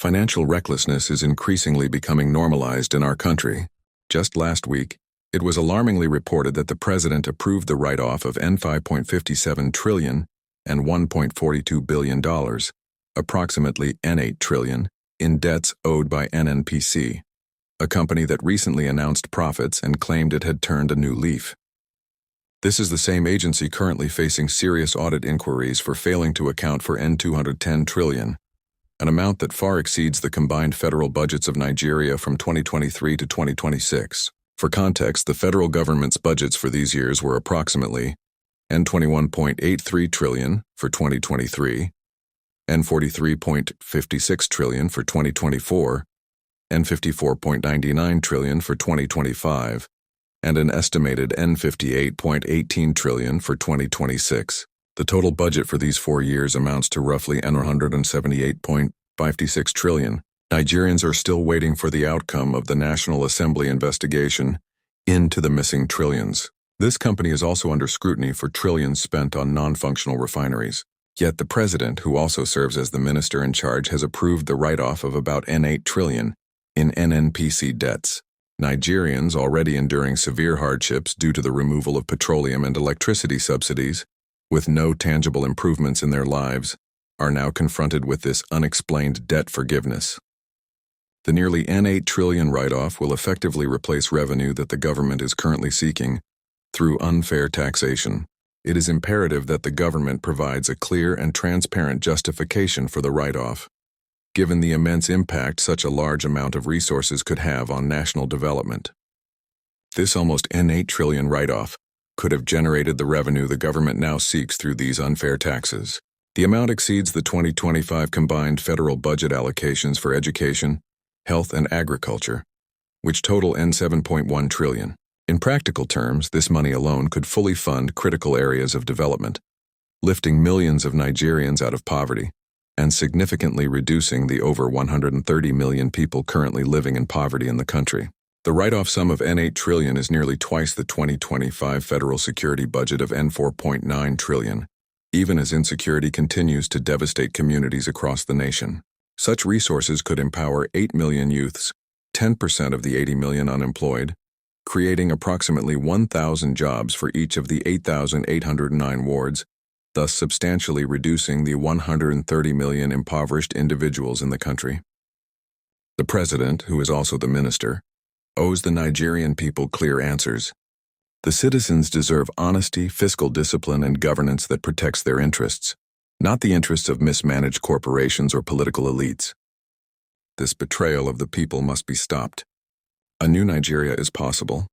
Financial recklessness is increasingly becoming normalized in our country. Just last week, it was alarmingly reported that the president approved the write-off of N$5.57 trillion and $1.42 billion, approximately N$8 trillion, in debts owed by Nnpc, a company that recently announced profits and claimed it had turned a new leaf. This is the same agency currently facing serious audit inquiries for failing to account for N$210 trillion, an amount that far exceeds the combined federal budgets of Nigeria from 2023 to 2026. For context, the federal government's budgets for these years were approximately N$21.83 trillion for 2023, N$43.56 trillion for 2024, N$54.99 trillion for 2025, and an estimated N$58.18 trillion for 2026. The total budget for these 4 years amounts to roughly N$178.56 trillion. Nigerians are still waiting for the outcome of the National Assembly investigation into the missing trillions. This company is also under scrutiny for trillions spent on non-functional refineries. Yet the president, who also serves as the minister in charge, has approved the write-off of about N$8 trillion in Nnpc debts. Nigerians, already enduring severe hardships due to the removal of petroleum and electricity subsidies, with no tangible improvements in their lives, are now confronted with this unexplained debt forgiveness. The nearly N$8 trillion write-off will effectively replace revenue that the government is currently seeking through unfair taxation. It is imperative that the government provides a clear and transparent justification for the write-off, given the immense impact such a large amount of resources could have on national development. This almost N$8 trillion write-off could have generated the revenue the government now seeks through these unfair taxes. The amount exceeds the 2025 combined federal budget allocations for education, health, and agriculture, which total N$7.1 trillion. In practical terms, this money alone could fully fund critical areas of development, lifting millions of Nigerians out of poverty and significantly reducing the over 130 million people currently living in poverty in the country. The write-off sum of N$8 trillion is nearly twice the 2025 federal security budget of N$4.9 trillion, even as insecurity continues to devastate communities across the nation. Such resources could empower 8 million youths, 10% of the 80 million unemployed, creating approximately 1,000 jobs for each of the 8,809 wards, thus substantially reducing the 130 million impoverished individuals in the country. The president, who is also the minister, owes the Nigerian people clear answers. The citizens deserve honesty, fiscal discipline, and governance that protects their interests, not the interests of mismanaged corporations or political elites. This betrayal of the people must be stopped. A new Nigeria is possible,